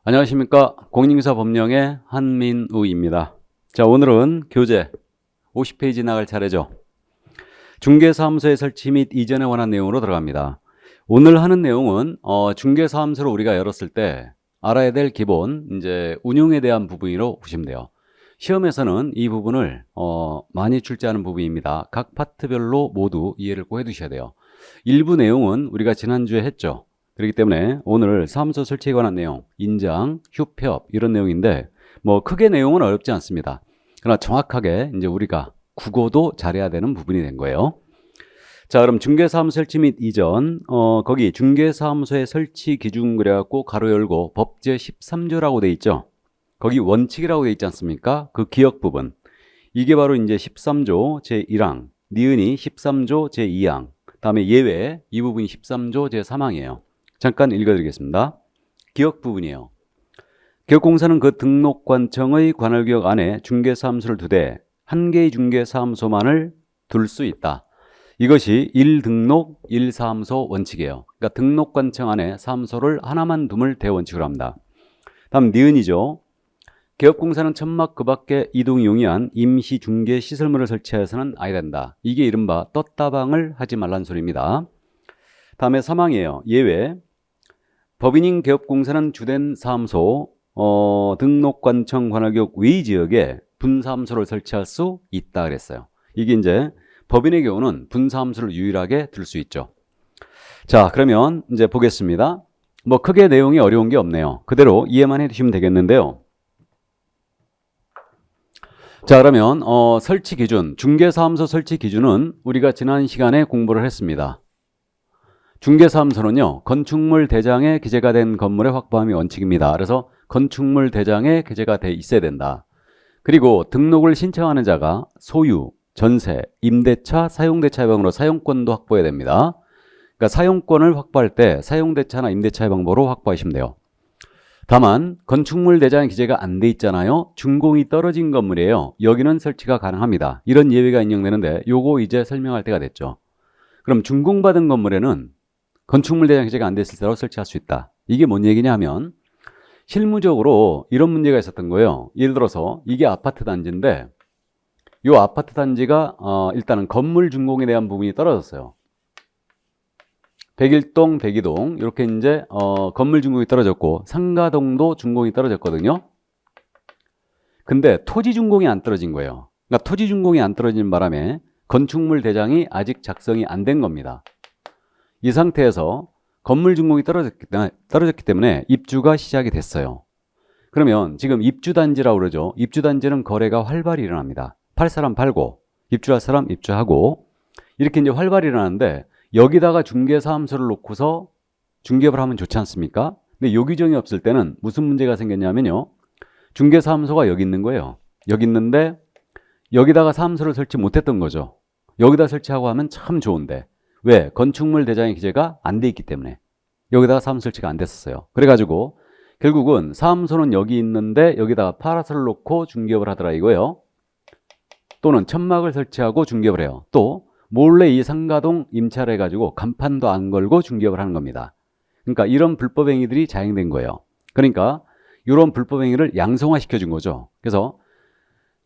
안녕하십니까. 공인중개사 법령의 한민우입니다. 자, 오늘은 교재 50페이지 나갈 차례죠. 중개사무소의 설치 및 이전에 관한 내용으로 들어갑니다. 오늘 하는 내용은 중개사무소를 우리가 열었을 때 알아야 될 기본 이제 운용에 대한 부분으로 보시면 돼요. 시험에서는 이 부분을 많이 출제하는 부분입니다. 각 파트별로 모두 이해를 꼭 해두셔야 돼요. 일부 내용은 우리가 지난주에 했죠. 그렇기 때문에 오늘 사무소 설치에 관한 내용, 인장, 휴폐업 이런 내용인데 뭐 크게 내용은 어렵지 않습니다. 그러나 정확하게 이제 우리가 국어도 잘해야 되는 부분이 된 거예요. 자, 그럼 중개사무소 설치 및 이전, 거기 중개사무소의 설치 기준 그래갖고 가로 열고 법제 13조라고 돼 있죠. 거기 원칙이라고 돼 있지 않습니까? 그 기역 부분. 이게 바로 이제 13조 제1항, 니은이 13조 제2항, 다음에 예외 이 부분이 13조 제3항이에요. 잠깐 읽어드리겠습니다. 기역 부분이에요. 기업공사는 그 등록관청의 관할구역 안에 중개사무소를 두되 한 개의 중개사무소만을 둘 수 있다. 이것이 1등록 1사무소 원칙이에요. 그러니까 등록관청 안에 사무소를 하나만 둠을 대원칙으로 합니다. 다음 니은이죠. 기업공사는 천막 그 밖에 이동이 용이한 임시 중개 시설물을 설치해서는 아니 된다. 이게 이른바 떴다방을 하지 말라는 소리입니다. 다음에 3항이에요. 예외. 법인인 기업공사는 주된 사무소 등록관청 관할구역 외 지역에 분사무소를 설치할 수 있다 그랬어요. 이게 이제 법인의 경우는 분사무소를 유일하게 둘 수 있죠. 자, 그러면 이제 보겠습니다. 뭐 크게 내용이 어려운 게 없네요. 그대로 이해만 해주시면 되겠는데요. 자, 그러면 설치 기준, 중개사무소 설치 기준은 우리가 지난 시간에 공부를 했습니다. 중개사무소는요, 건축물 대장에 기재가 된 건물의 확보함이 원칙입니다. 그래서 건축물 대장에 기재가 돼 있어야 된다. 그리고 등록을 신청하는 자가 소유, 전세, 임대차, 사용대차 해방으로 사용권도 확보해야 됩니다. 그러니까 사용권을 확보할 때 사용대차나 임대차 해방으로 확보하시면 돼요. 다만 건축물 대장에 기재가 안 돼 있잖아요. 준공이 떨어진 건물이에요. 여기는 설치가 가능합니다. 이런 예외가 인정되는데 요거 이제 설명할 때가 됐죠. 그럼 준공받은 건물에는 건축물 대장 기재가 안 됐을 때로 설치할 수 있다. 이게 뭔 얘기냐 하면 실무적으로 이런 문제가 있었던 거예요. 예를 들어서 이게 아파트 단지인데 이 아파트 단지가 일단은 건물 준공에 대한 부분이 떨어졌어요. 101동, 102동 이렇게 이제 건물 준공이 떨어졌고 상가동도 준공이 떨어졌거든요. 근데 토지 준공이 안 떨어진 거예요. 그러니까 토지 준공이 안 떨어진 바람에 건축물 대장이 아직 작성이 안 된 겁니다. 이 상태에서 건물 준공이 떨어졌기 때문에 입주가 시작이 됐어요. 그러면 지금 입주단지라고 그러죠. 입주단지는 거래가 활발히 일어납니다. 팔 사람 팔고 입주할 사람 입주하고 이렇게 이제 활발히 일어나는데 여기다가 중개사무소를 놓고서 중개업을 하면 좋지 않습니까? 근데 요 규정이 없을 때는 무슨 문제가 생겼냐면요. 중개사무소가 여기 있는 거예요. 여기 있는데 여기다가 사무소를 설치 못했던 거죠. 여기다 설치하고 하면 참 좋은데 왜? 건축물 대장의 기재가 안 돼 있기 때문에 여기다가 사무소 설치가 안 됐었어요. 그래가지고 결국은 사무소는 여기 있는데 여기다가 파라솔을 놓고 중개업을 하더라 이거예요. 또는 천막을 설치하고 중개업을 해요. 또 몰래 이 상가동 임차를 해가지고 간판도 안 걸고 중개업을 하는 겁니다. 그러니까 이런 불법 행위들이 자행된 거예요. 그러니까 이런 불법 행위를 양성화 시켜준 거죠. 그래서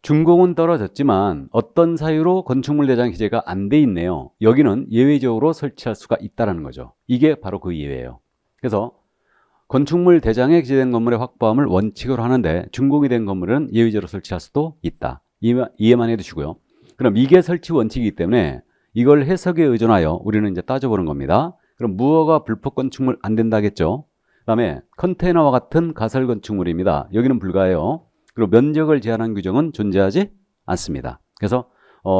준공은 떨어졌지만 어떤 사유로 건축물 대장 기재가 안 돼 있네요. 여기는 예외적으로 설치할 수가 있다는 거죠. 이게 바로 그 예외예요. 그래서 건축물 대장에 기재된 건물의 확보함을 원칙으로 하는데 준공이 된 건물은 예외적으로 설치할 수도 있다. 이해만 해두시고요. 그럼 이게 설치 원칙이기 때문에 이걸 해석에 의존하여 우리는 이제 따져보는 겁니다. 그럼 무허가 불법 건축물 안 된다겠죠. 그 다음에 컨테이너와 같은 가설 건축물입니다. 여기는 불가해요. 그리고 면적을 제한한 규정은 존재하지 않습니다. 그래서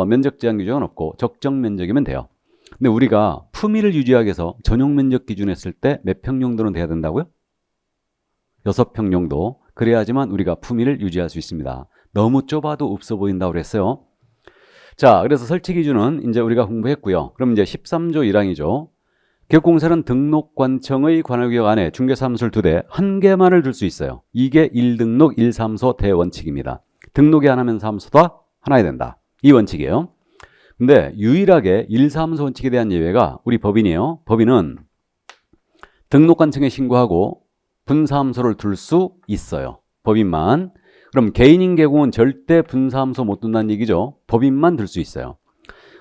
면적 제한 규정은 없고 적정 면적이면 돼요. 근데 우리가 품위를 유지하기 위해서 전용 면적 기준 했을 때 몇 평 정도는 돼야 된다고요? 6평 정도. 그래야지만 우리가 품위를 유지할 수 있습니다. 너무 좁아도 없어 보인다고 그랬어요. 자, 그래서 설치 기준은 이제 우리가 공부했고요. 그럼 이제 13조 1항이죠. 기업공사는 등록관청의 관할구역 안에 중개사무소를 두 대 한 개만을 둘 수 있어요. 이게 1등록 1사무소 대원칙입니다. 등록이 안 하면 사무소다 하나야 된다. 이 원칙이에요. 근데 유일하게 1사무소 원칙에 대한 예외가 우리 법인이에요. 법인은 등록관청에 신고하고 분사함수를 둘 수 있어요. 법인만. 그럼 개인인 계공은 절대 분사함수 못 둔다는 얘기죠. 법인만 들 수 있어요.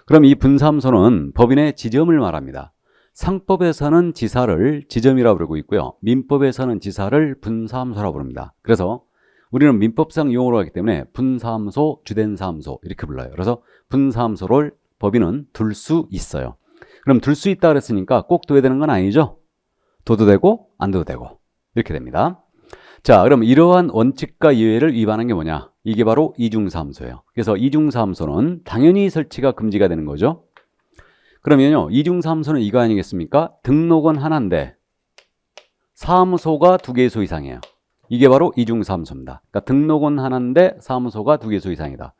그럼 이 분사함수는 법인의 지점을 말합니다. 상법에서는 지사를 지점이라고 부르고 있고요. 민법에서는 지사를 분사함수라고 부릅니다. 그래서 우리는 민법상 용어로 하기 때문에 분사함수, 주된사함수 이렇게 불러요. 그래서 분사함수를 법인은 둘 수 있어요. 그럼 둘 수 있다 그랬으니까 꼭 둬야 되는 건 아니죠. 둬도 되고 안 둬도 되고 이렇게 됩니다. 자, 그럼 이러한 원칙과 예외를 위반한 게 뭐냐? 이게 바로 이중사함수예요. 그래서 이중사함수는 당연히 설치가 금지가 되는 거죠. 그러면요, 이중사함수는 이거 아니겠습니까? 등록은 하나인데 사무소가 2개소 이상이에요. 이게 바로 이중사함수입니다. 그러니까 등록은 하나인데 사무소가 2개소 이상이다.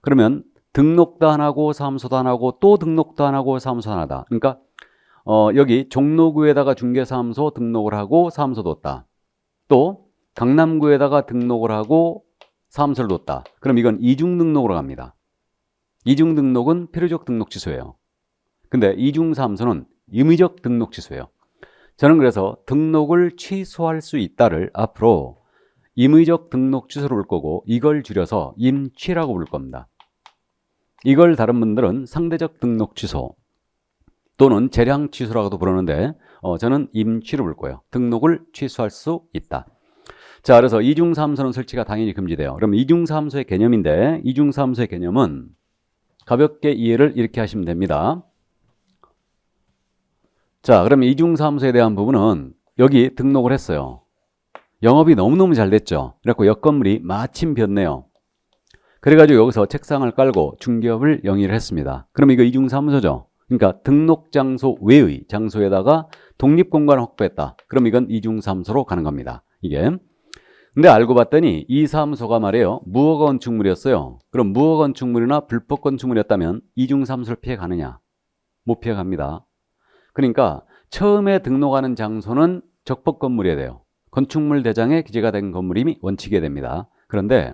그러면 등록도 안 하고 사무소도 안 하고 또 등록도 안 하고 사무소도 안 하다. 그러니까 여기 종로구에다가 중개사무소 등록을 하고 사무소 뒀다. 또 강남구에다가 등록을 하고 사무소를 뒀다. 그럼 이건 이중등록으로 갑니다. 이중등록은 필요적 등록 취소예요. 근데 이중사무소는 임의적 등록 취소예요. 저는 그래서 등록을 취소할 수 있다를 앞으로 임의적 등록 취소로 부를 거고 이걸 줄여서 임취라고 부를 겁니다. 이걸 다른 분들은 상대적 등록 취소 또는 재량 취소라고도 부르는데 저는 임취로 부를 거예요. 등록을 취소할 수 있다. 자, 그래서 이중사함수는 설치가 당연히 금지돼요. 그럼 이중사함수의 개념인데 이중사함수의 개념은 가볍게 이해를 이렇게 하시면 됩니다. 자, 그럼 이중사함수에 대한 부분은 여기 등록을 했어요. 영업이 너무너무 잘 됐죠. 그래갖고 옆건물이 마침 비었네요. 그래가지고 여기서 책상을 깔고 중개업을 영위를 했습니다. 그럼 이거 이중사무소죠. 그러니까 등록 장소 외의 장소에다가 독립공간을 확보했다. 그럼 이건 이중사무소로 가는 겁니다. 이게. 근데 알고 봤더니 이 사무소가 말이에요. 무허가건축물이었어요. 그럼 무허가건축물이나 불법건축물이었다면 이중사무소를 피해가느냐? 못 피해갑니다. 그러니까 처음에 등록하는 장소는 적법건물이어야 돼요. 건축물 대장에 기재가 된 건물임이 원칙이 됩니다. 그런데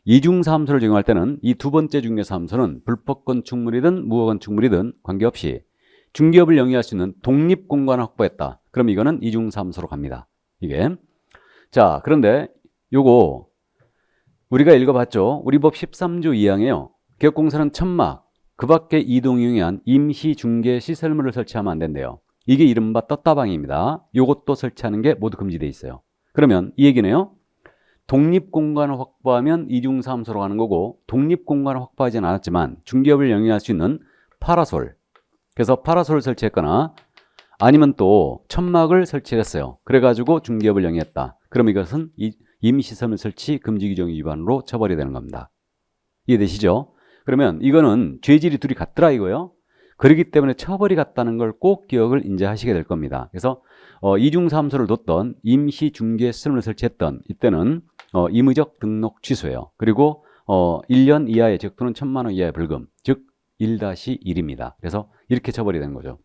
이중사무소를 적용할 때는 이 두 번째 중개사무소는 불법건축물이든 무허건축물이든 관계없이 중개업을 영위할 수 있는 독립공간을 확보했다. 그럼 이거는 이중사무소로 갑니다. 이게. 자, 그런데 요거 우리가 읽어봤죠. 우리 법 13조 2항에요. 개업공사는 천막, 그 밖에 이동용에 의한 임시중개시설물을 설치하면 안 된대요. 이게 이른바 떴다방입니다. 요것도 설치하는 게 모두 금지되어 있어요. 그러면 이 얘기네요. 독립공간을 확보하면 이중사무소로 가는 거고 독립공간을 확보하지는 않았지만 중개업을 영위할 수 있는 파라솔, 그래서 파라솔을 설치했거나 아니면 또 천막을 설치했어요. 그래가지고 중개업을 영위했다. 그럼 이것은 임시설물 설치 금지 규정 위반으로 처벌이 되는 겁니다. 이해되시죠? 그러면 이거는 죄질이 둘이 같더라 이거요. 그렇기 때문에 처벌이 같다는 걸 꼭 기억을 이제 하시게 될 겁니다. 그래서 이중사무소를 뒀던 임시중개시설물을 설치했던 이때는 임의적 등록 취소예요. 그리고 1년 이하의 즉 또는 1,000만 원 이하의 벌금, 즉 1-1입니다. 그래서 이렇게 처벌이 되는 거죠.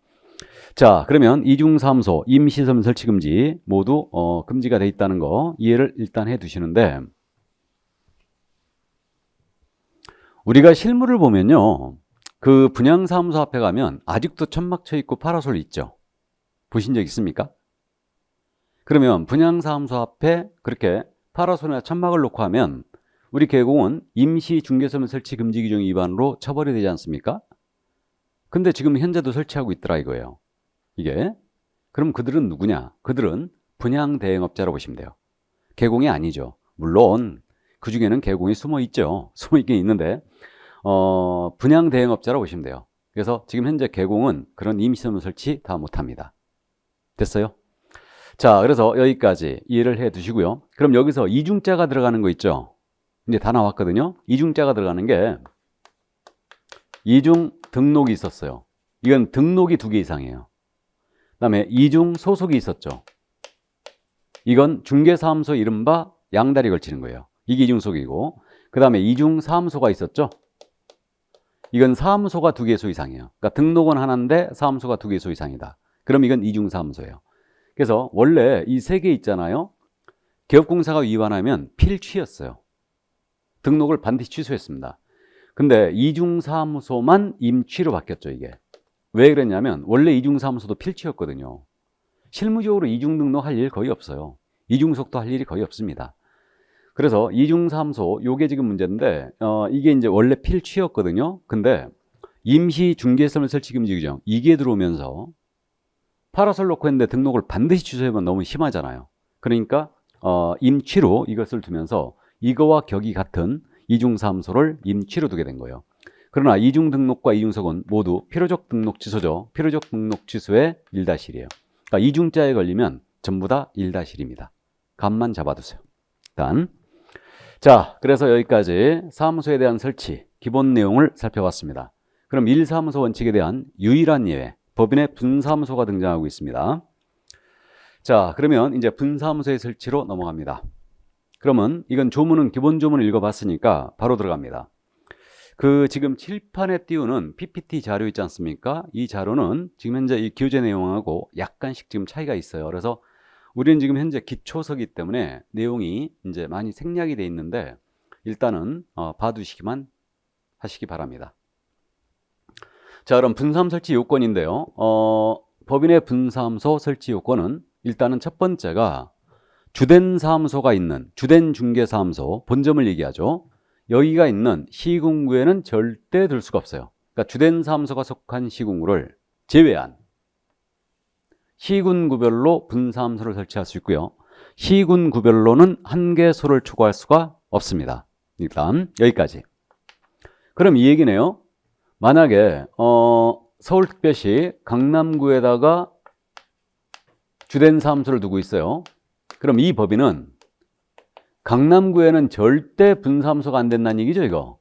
자, 그러면 이중사무소, 임시시설물 설치 금지 모두 금지가 돼 있다는 거 이해를 일단 해 두시는데 우리가 실물을 보면요. 그 분양사무소 앞에 가면 아직도 천막 쳐 있고 파라솔 있죠. 보신 적 있습니까? 그러면 분양사무소 앞에 그렇게 파라솔이나 천막을 놓고 하면 우리 개공은 임시중개시설물 설치 금지 규정 위반으로 처벌이 되지 않습니까? 근데 지금 현재도 설치하고 있더라 이거예요. 이게. 그럼 그들은 누구냐? 그들은 분양대행업자라고 보시면 돼요. 개공이 아니죠. 물론 그 중에는 개공이 숨어 있죠. 숨어 있긴 있는데 분양대행업자라고 보시면 돼요. 그래서 지금 현재 개공은 그런 임시시설물 설치 다 못합니다. 됐어요? 자, 그래서 여기까지 이해를 해 두시고요. 그럼 여기서 이중자가 들어가는 거 있죠? 이제 다 나왔거든요. 이중자가 들어가는 게 이중 등록이 있었어요. 이건 등록이 2개 이상이에요. 그 다음에 이중 소속이 있었죠. 이건 중개사무소 이른바 양다리 걸치는 거예요. 이게 이중 소속이고 그 다음에 이중 사무소가 있었죠. 이건 사무소가 2개소 이상이에요. 그러니까 등록은 하나인데 사무소가 2개소 이상이다. 그럼 이건 이중 사무소예요. 그래서 원래 이 3개 있잖아요. 개업공사가 위반하면 필취였어요. 등록을 반드시 취소했습니다. 근데 이중사무소만 임취로 바뀌었죠, 이게. 왜 그랬냐면 원래 이중사무소도 필취였거든요. 실무적으로 이중등록할 일 거의 없어요. 이중속도 할 일이 거의 없습니다. 그래서 이중사무소 요게 지금 문제인데 이게 이제 원래 필취였거든요. 근데 임시 중개시설 설치 금지 규정 이게 들어오면서 파라솔 놓고 했는데 등록을 반드시 취소하면 너무 심하잖아요. 그러니까 임취로 이것을 두면서 이거와 격이 같은 이중사무소를 임취로 두게 된 거예요. 그러나 이중 등록과 이중석은 모두 필요적 등록 취소죠. 필요적 등록 취소의 1-1이에요. 그러니까 이중자에 걸리면 전부 다 1-1입니다. 감만 잡아두세요. 일단 자, 그래서 여기까지 사무소에 대한 설치 기본 내용을 살펴봤습니다. 그럼 1사무소 원칙에 대한 유일한 예외 법인의 분사무소가 등장하고 있습니다. 자, 그러면 이제 분사무소의 설치로 넘어갑니다. 그러면 이건 조문은 기본 조문을 읽어봤으니까 바로 들어갑니다. 그 지금 칠판에 띄우는 PPT 자료 있지 않습니까? 이 자료는 지금 현재 이 교재 내용하고 약간씩 지금 차이가 있어요. 그래서 우리는 지금 현재 기초서기 때문에 내용이 이제 많이 생략이 돼 있는데 일단은 봐두시기만 하시기 바랍니다. 자, 그럼 분사함 설치 요건인데요. 법인의 분사무소 설치 요건은 일단은 첫 번째가 주된 사무소가 있는 주된 중개사무소 본점을 얘기하죠. 여기가 있는 시군구에는 절대 들 수가 없어요. 그러니까 주된 사무소가 속한 시군구를 제외한 시군구별로 분사무소를 설치할 수 있고요. 시군구별로는 한 개소를 초과할 수가 없습니다. 일단 여기까지. 그럼 이 얘기네요. 만약에 서울특별시 강남구에다가 주된 사무소를 두고 있어요. 그럼 이 법인은 강남구에는 절대 분사무소가 안 된다는 얘기죠, 이거.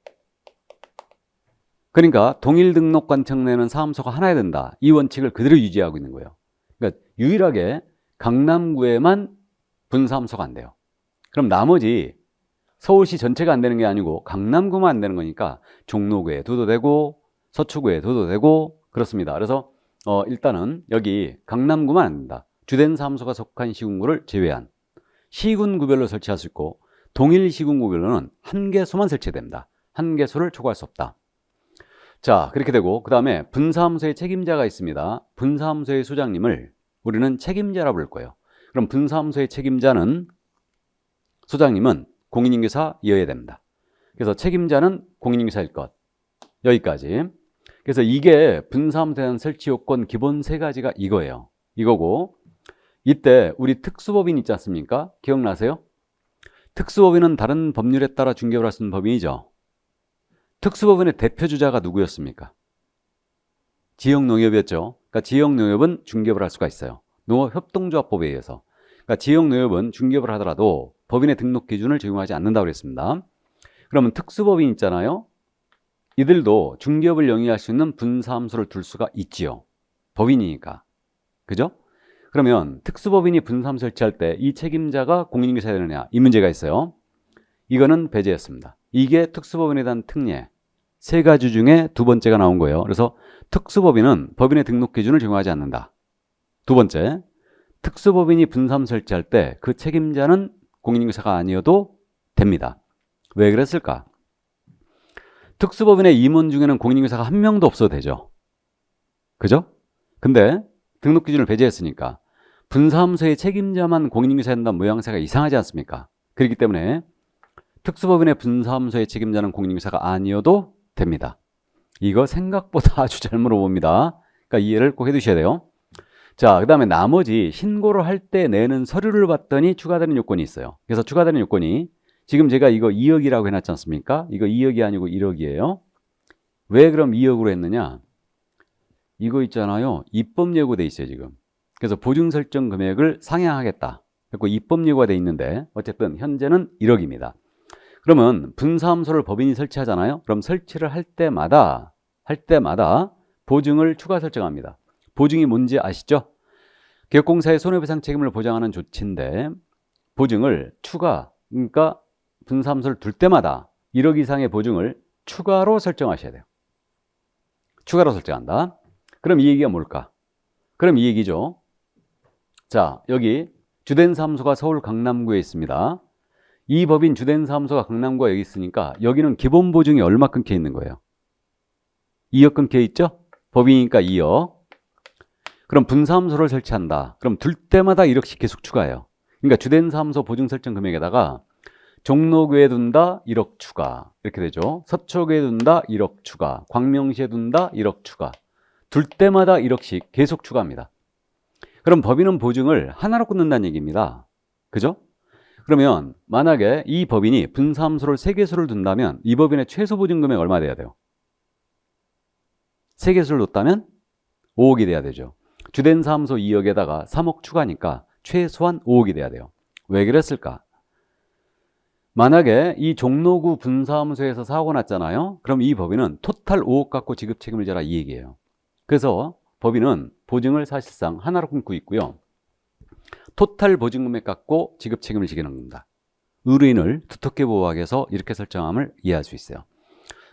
그러니까 동일 등록관청 내는 사무소가 하나야 된다. 이 원칙을 그대로 유지하고 있는 거예요. 그러니까 유일하게 강남구에만 분사무소가 안 돼요. 그럼 나머지 서울시 전체가 안 되는 게 아니고 강남구만 안 되는 거니까 종로구에 둬도 되고 서초구에 둬도 되고 그렇습니다. 그래서 일단은 여기 강남구만 안 된다. 주된 사무소가 속한 시군구를 제외한 시군구별로 설치할 수 있고 동일 시군구별로는 한 개소만 설치됩니다. 한 개소를 초과할 수 없다. 자, 그렇게 되고 그 다음에 분사무소의 책임자가 있습니다. 분사무소의 소장님을 우리는 책임자라 부를 거예요. 그럼 분사무소의 책임자는 소장님은 공인인계사이어야 됩니다. 그래서 책임자는 공인인계사일 것. 여기까지. 그래서 이게 분사무소에 대한 설치 요건 기본 3가지가 이거예요. 이거고 이때 우리 특수법인 있지 않습니까? 기억나세요? 특수법인은 다른 법률에 따라 중개를 할 수 있는 법인이죠. 특수법인의 대표주자가 누구였습니까? 지역농협이었죠. 그러니까 지역농협은 중개업을 할 수가 있어요. 농업협동조합법에 의해서. 그러니까 지역농협은 중개업을 하더라도 법인의 등록 기준을 적용하지 않는다고 그랬습니다. 그러면 특수법인 있잖아요. 이들도 중개업을 영위할 수 있는 분사무소를 둘 수가 있지요. 법인이니까. 그죠? 그러면 특수법인이 분사무소 설치할 때 이 책임자가 공인인계사여야 되느냐? 이 문제가 있어요. 이거는 배제했습니다. 이게 특수법인에 대한 특례. 3가지 중에 2번째가 나온 거예요. 그래서 특수법인은 법인의 등록 기준을 적용하지 않는다. 2번째, 특수법인이 분사무소 설치할 때 그 책임자는 공인인계사가 아니어도 됩니다. 왜 그랬을까? 특수법인의 임원 중에는 공인인계사가 한 명도 없어도 되죠. 그죠? 근데 등록 기준을 배제했으니까 분사무소의 책임자만 공인인계사야 된다는 모양새가 이상하지 않습니까? 그렇기 때문에 특수법인의 분사무소의 책임자는 공인인계사가 아니어도 됩니다. 이거 생각보다 아주 잘 물어봅니다. 그러니까 이해를 꼭 해두셔야 돼요. 자, 그 다음에 나머지 신고를 할 때 내는 서류를 봤더니 추가되는 요건이 있어요. 그래서 추가되는 요건이 지금 제가 이거 2억이라고 해놨지 않습니까? 이거 2억이 아니고 1억이에요. 왜 그럼 2억으로 했느냐? 이거 있잖아요. 입법 예고돼 있어요, 지금. 그래서 보증 설정 금액을 상향하겠다. 그리고 입법 예고가 돼 있는데 어쨌든 현재는 1억입니다. 그러면 분사무소를 법인이 설치하잖아요. 그럼 설치를 할 때마다 보증을 추가 설정합니다. 보증이 뭔지 아시죠? 기업공사의 손해배상 책임을 보장하는 조치인데 보증을 추가, 그러니까 분사무소를 둘 때마다 1억 이상의 보증을 추가로 설정하셔야 돼요. 추가로 설정한다. 그럼 이 얘기가 뭘까? 그럼 이 얘기죠. 자, 여기 주된 사무소가 서울 강남구에 있습니다. 이 법인 주된 사무소가 강남구에 여기 있으니까 여기는 기본 보증이 얼마 끊겨 있는 거예요? 2억 끊겨 있죠? 법인이니까 2억. 그럼 분사무소를 설치한다. 그럼 둘 때마다 1억씩 계속 추가해요. 그러니까 주된 사무소 보증 설정 금액에다가 종로구에 둔다 1억 추가 이렇게 되죠. 서초구에 둔다 1억 추가, 광명시에 둔다 1억 추가. 둘 때마다 1억씩 계속 추가합니다. 그럼 법인은 보증을 하나로 끊는다는 얘기입니다. 그죠? 그러면 만약에 이 법인이 분사무소를 3개소를 둔다면 이 법인의 최소 보증 금액 얼마 돼야 돼요? 3개소를 뒀다면 5억이 돼야 되죠. 주된 사무소 2억에다가 3억 추가니까 최소한 5억이 돼야 돼요. 왜 그랬을까? 만약에 이 종로구 분사무소에서 사고가 났잖아요. 그럼 이 법인은 토탈 5억 갖고 지급 책임을 져라 이 얘기예요. 그래서 법인은 보증을 사실상 하나로 끊고 있고요. 토탈 보증금액 갖고 지급 책임을 지게 하는 겁니다. 의뢰인을 두텁게 보호하기 위해서 이렇게 설정함을 이해할 수 있어요.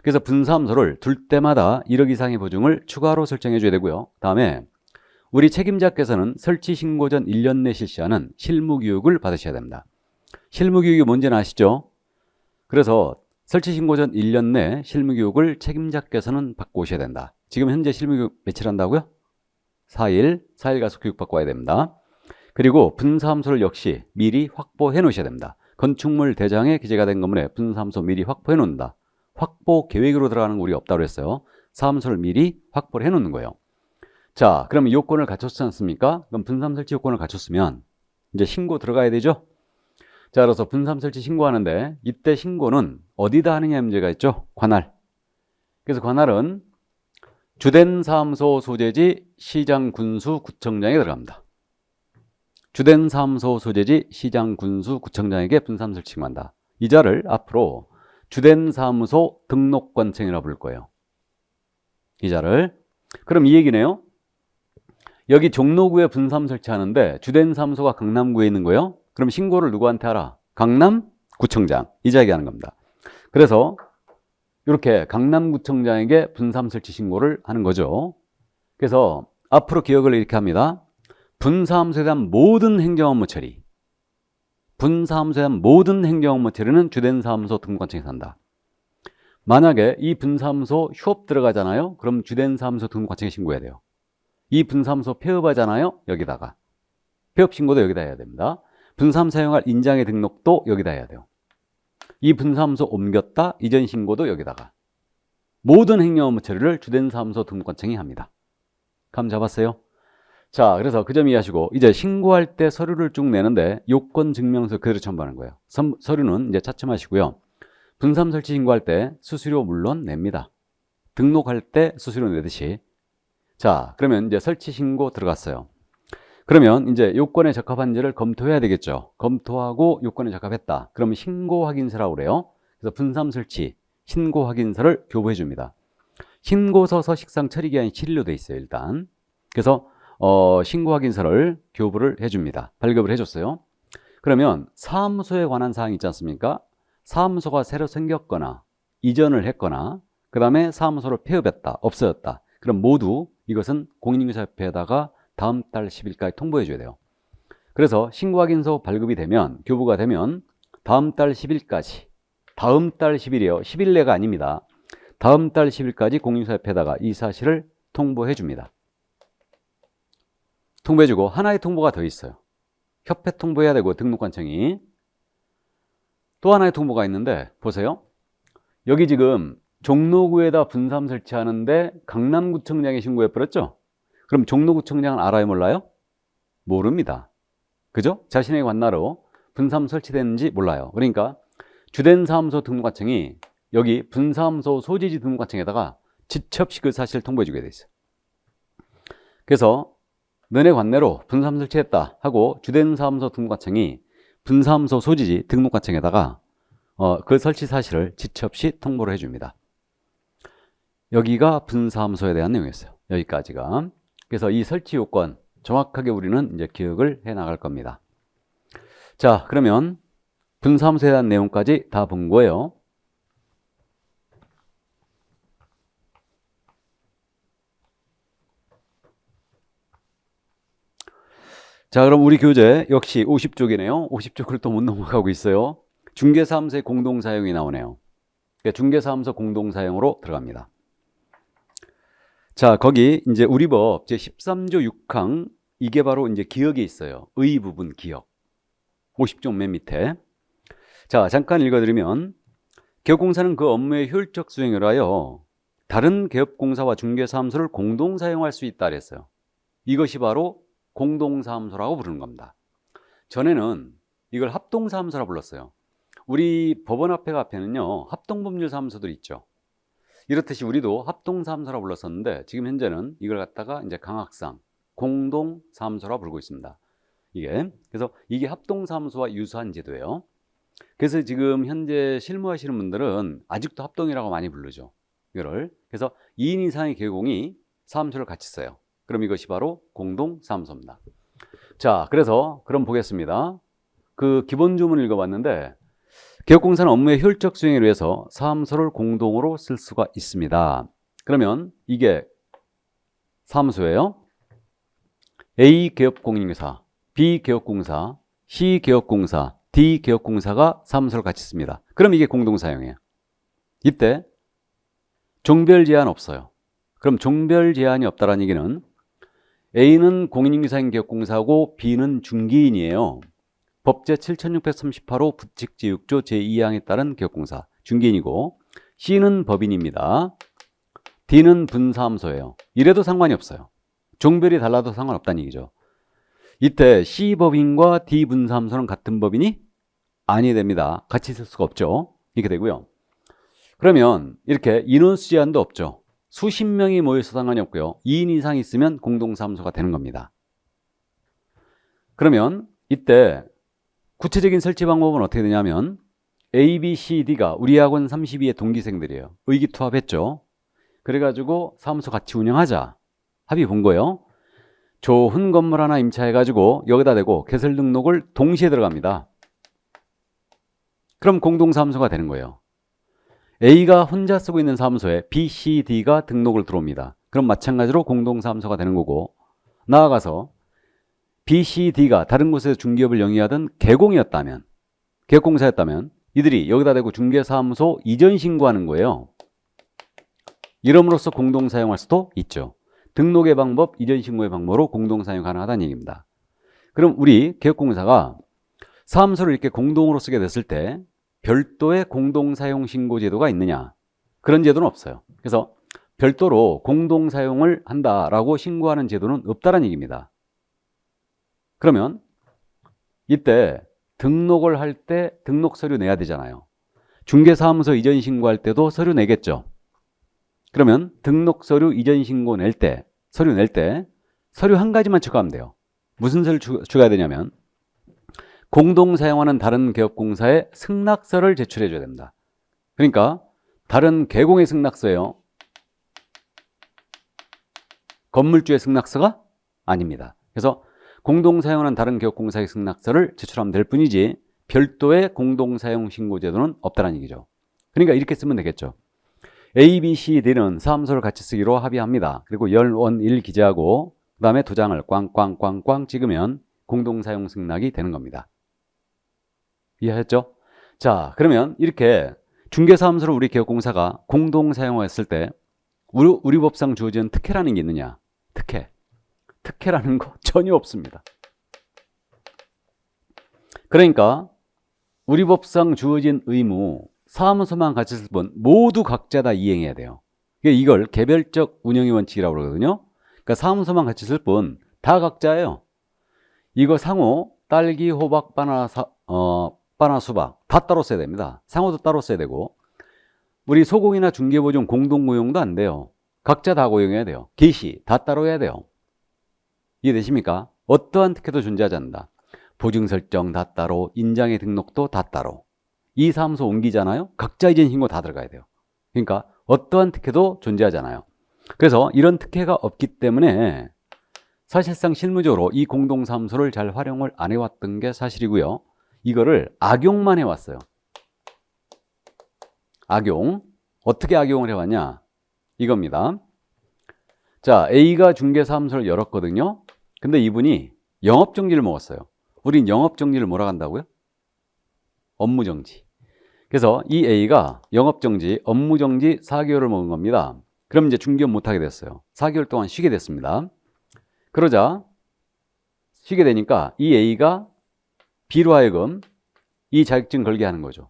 그래서 분사무소를 둘 때마다 1억 이상의 보증을 추가로 설정해 줘야 되고요. 다음에 우리 책임자께서는 설치 신고 전 1년 내 실시하는 실무교육을 받으셔야 됩니다. 실무교육이 뭔지는 아시죠? 그래서 설치 신고 전 1년 내 실무교육을 책임자께서는 받고 오셔야 된다. 지금 현재 실무교육 며칠 한다고요? 4일 가서 교육받고 와야 됩니다. 그리고 분사무소를 역시 미리 확보해 놓으셔야 됩니다. 건축물 대장에 기재가 된 건물에 분사무소 미리 확보해 놓는다. 확보 계획으로 들어가는 거 우리 없다고 했어요. 사무소를 미리 확보를 해 놓는 거예요. 자, 그러면 요건을 갖췄지 않습니까? 그럼 분사무 설치 요건을 갖췄으면 이제 신고 들어가야 되죠? 자, 그래서 분사무 설치 신고하는데 이때 신고는 어디다 하느냐 문제가 있죠? 관할. 그래서 관할은 주된 사무소 소재지 시장, 군수, 구청장에 들어갑니다. 주된 사무소 소재지 시장, 군수, 구청장에게 분사무 설치 신고한다. 이 자를 앞으로 주된 사무소 등록관청이라고 부를 거예요. 이 자를. 그럼 이 얘기네요. 여기 종로구에 분사무 설치하는데 주된 사무소가 강남구에 있는 거예요. 그럼 신고를 누구한테 하라? 강남구청장. 이 자 얘기하는 겁니다. 그래서 이렇게 강남구청장에게 분사무 설치 신고를 하는 거죠. 그래서 앞으로 기억을 이렇게 합니다. 분사무소에 대한 모든 행정업무 처리. 분사무소에 대한 모든 행정업무 처리는 주된 사무소 등록관청에서 한다. 만약에 이 분사무소 휴업 들어가잖아요. 그럼 주된 사무소 등록관청에 신고해야 돼요. 이 분사무소 폐업하잖아요. 여기다가. 폐업 신고도 여기다 해야 됩니다. 분사무소 사용할 인장의 등록도 여기다 해야 돼요. 이 분사무소 옮겼다. 이전 신고도 여기다가. 모든 행정업무 처리를 주된 사무소 등록관청이 합니다. 감 잡았어요? 자, 그래서 그 점 이해하시고 이제 신고할 때 서류를 쭉 내는데 요건 증명서 그대로 첨부하는 거예요. 서류는 이제 차츰하시고요. 분사무 설치 신고할 때 수수료 물론 냅니다. 등록할 때 수수료 내듯이. 자, 그러면 이제 설치 신고 들어갔어요. 그러면 이제 요건에 적합한지를 검토해야 되겠죠. 검토하고 요건에 적합했다. 그러면 신고 확인서라고 그래요. 그래서 분사무 설치 신고 확인서를 교부해 줍니다. 신고서 서식상 처리 기한이 7일로 돼 있어요, 일단. 그래서 신고 확인서를 교부를 해 줍니다. 발급을 해 줬어요. 그러면 사무소에 관한 사항이 있지 않습니까? 사무소가 새로 생겼거나 이전을 했거나 그 다음에 사무소를 폐업했다, 없어졌다. 그럼 모두 이것은 공인인증사협회에다가 다음 달 10일까지 통보해 줘야 돼요. 그래서 신고 확인서 발급이 되면, 교부가 되면 다음 달 10일까지, 다음 달 10일이에요. 10일 내가 아닙니다. 다음 달 10일까지 공인인증사협회에다가 이 사실을 통보해 줍니다. 통보해 주고 하나의 통보가 더 있어요. 협회 통보해야 되고 등록관청이. 또 하나의 통보가 있는데 보세요. 여기 지금 종로구에다 분사무 설치하는데 강남구청장에 신고해버렸죠? 그럼 종로구청장은 알아요, 몰라요? 모릅니다. 그죠? 자신의 관나로 분사무 설치됐는지 몰라요. 그러니까 주된 사무소 등록관청이 여기 분사무소 소재지 등록관청에다가 지체 없이 그 사실을 통보해 주게 돼 있어요. 그래서 너네 관내로 분사무 설치했다 하고 주된 사무소 등록관청이 분사무소 소지지 등록관청에다가 그 설치 사실을 지체 없이 통보를 해줍니다. 여기가 분사무소에 대한 내용이었어요. 여기까지가. 그래서 이 설치 요건 정확하게 우리는 이제 기억을 해 나갈 겁니다. 자, 그러면 분사무소에 대한 내용까지 다 본 거예요. 자, 그럼 우리 교재 역시 50쪽이네요. 50쪽을 또 못 넘어가고 있어요. 중개사무소의 공동사용이 나오네요. 그러니까 중개사무소 공동사용으로 들어갑니다. 자, 거기 이제 우리법 제13조 6항 이게 바로 이제 기억이 있어요. 의 부분 기억. 50종 맨 밑에. 자, 잠깐 읽어드리면 개업공사는 그 업무의 효율적 수행을 위하여 다른 개업공사와 중개사무소를 공동 사용할 수 있다 그랬어요. 이것이 바로 공동사무소라고 부르는 겁니다. 전에는 이걸 합동사무소라 불렀어요. 우리 법원 앞에는요, 합동법률사무소들이 있죠. 이렇듯이 우리도 합동사무소라 불렀었는데 지금 현재는 이걸 갖다가 이제 강학상 공동사무소라 부르고 있습니다. 그래서 이게 합동사무소와 유사한 제도예요. 그래서 지금 현재 실무하시는 분들은 아직도 합동이라고 많이 부르죠. 이거를. 그래서 2인 이상의 개공이 사무소를 같이 써요. 그럼 이것이 바로 공동사무소입니다. 자, 그래서 그럼 보겠습니다. 그 기본 주문을 읽어봤는데 개업공사는 업무의 효율적 수행을 위해서 사무소를 공동으로 쓸 수가 있습니다. 그러면 이게 사무소예요. A 개업공인회사, B 개업공사, C 개업공사, D 개업공사가 사무소를 같이 씁니다. 그럼 이게 공동사용이에요. 이때 종별 제한 없어요. 그럼 종별 제한이 없다는 얘기는 A는 공인인계사인 개업공사고 B는 중개인이에요. 법제 7638호 부칙제6조 제2항에 따른 개업공사, 중개인이고 C는 법인입니다. D는 분사무소예요. 이래도 상관이 없어요. 종별이 달라도 상관없다는 얘기죠. 이때 C 법인과 D 분사무소는 같은 법인이 아니 됩니다. 같이 있을 수가 없죠. 이렇게 되고요. 그러면 이렇게 인원수 제한도 없죠. 수십 명이 모여서 상관이 없고요. 2인 이상 있으면 공동사무소가 되는 겁니다. 그러면 이때 구체적인 설치 방법은 어떻게 되냐면 A, B, C, D가 우리 학원 32의 동기생들이에요. 의기투합했죠. 그래가지고 사무소 같이 운영하자. 합의 본 거예요. 좋은 건물 하나 임차해가지고 여기다 대고 개설 등록을 동시에 들어갑니다. 그럼 공동사무소가 되는 거예요. A가 혼자 쓰고 있는 사무소에 B, C, D가 등록을 들어옵니다. 그럼 마찬가지로 공동사무소가 되는 거고 나아가서 B, C, D가 다른 곳에서 중개업을 영위하던 개공이었다면 개업공사였다면 이들이 여기다 대고 중개사무소 이전 신고하는 거예요. 이름으로써 공동사용할 수도 있죠. 등록의 방법, 이전 신고의 방법으로 공동사용 가능하다는 얘기입니다. 그럼 우리 개업공사가 사무소를 이렇게 공동으로 쓰게 됐을 때 별도의 공동사용 신고 제도가 있느냐? 그런 제도는 없어요. 그래서 별도로 공동사용을 한다라고 신고하는 제도는 없다는 얘기입니다. 그러면 이때 등록을 할 때 등록 서류 내야 되잖아요. 중개사무소 이전 신고할 때도 서류 내겠죠. 그러면 등록 서류 이전 신고 서류 낼 때 서류 한 가지만 추가하면 돼요. 무슨 서류 추가해야 되냐면 공동 사용하는 다른 개업공사에 승낙서를 제출해 줘야 됩니다. 그러니까 다른 개공의 승낙서예요. 건물주의 승낙서가 아닙니다. 그래서 공동 사용하는 다른 개업공사의 승낙서를 제출하면 될 뿐이지 별도의 공동 사용 신고 제도는 없다는 얘기죠. 그러니까 이렇게 쓰면 되겠죠. A, B, C, D는 사무소를 같이 쓰기로 합의합니다. 그리고 열원일 기재하고 그 다음에 도장을 꽝꽝꽝꽝 찍으면 공동사용 승낙이 되는 겁니다. 이해했죠? 자, 그러면 이렇게 중개사무소를 우리 개업공사가 공동사용했을 때 우리 법상 주어진 특혜라는 게 있느냐? 특혜라는 거 전혀 없습니다. 그러니까 우리 법상 주어진 의무 사무소만 같이 쓸 분 모두 각자 다 이행해야 돼요. 이걸 개별적 운영의 원칙이라고 그러거든요. 그러니까 사무소만 같이 쓸 분 다 각자예요. 이거 상호 딸기, 호박, 바나, 수박 다 따로 써야 됩니다. 상호도 따로 써야 되고 우리 소공이나 중개보증 공동고용도 안 돼요. 각자 다 고용해야 돼요. 개시 다 따로 해야 돼요. 이해되십니까? 어떠한 특혜도 존재하지 않는다. 보증 설정 다 따로, 인장의 등록도 다 따로. 이 사무소 옮기잖아요. 각자 이전 신고 다 들어가야 돼요. 그러니까 어떠한 특혜도 존재하지 않아요. 그래서 이런 특혜가 없기 때문에 사실상 실무적으로 이 공동사무소를 잘 활용을 안 해왔던 게 사실이고요. 이거를 악용만 해왔어요. 악용. 어떻게 악용을 해왔냐? 이겁니다. 자, A가 중개사무소를 열었거든요. 근데 이분이 영업정지를 먹었어요. 우린 영업정지를 뭐라 한다고요? 업무정지. 그래서 이 A가 영업정지, 업무정지 4개월을 먹은 겁니다. 그럼 이제 중개업 못하게 됐어요. 4개월 동안 쉬게 됐습니다. 그러자 쉬게 되니까 이 A가 B로 하여금 이 자격증 걸게 하는 거죠.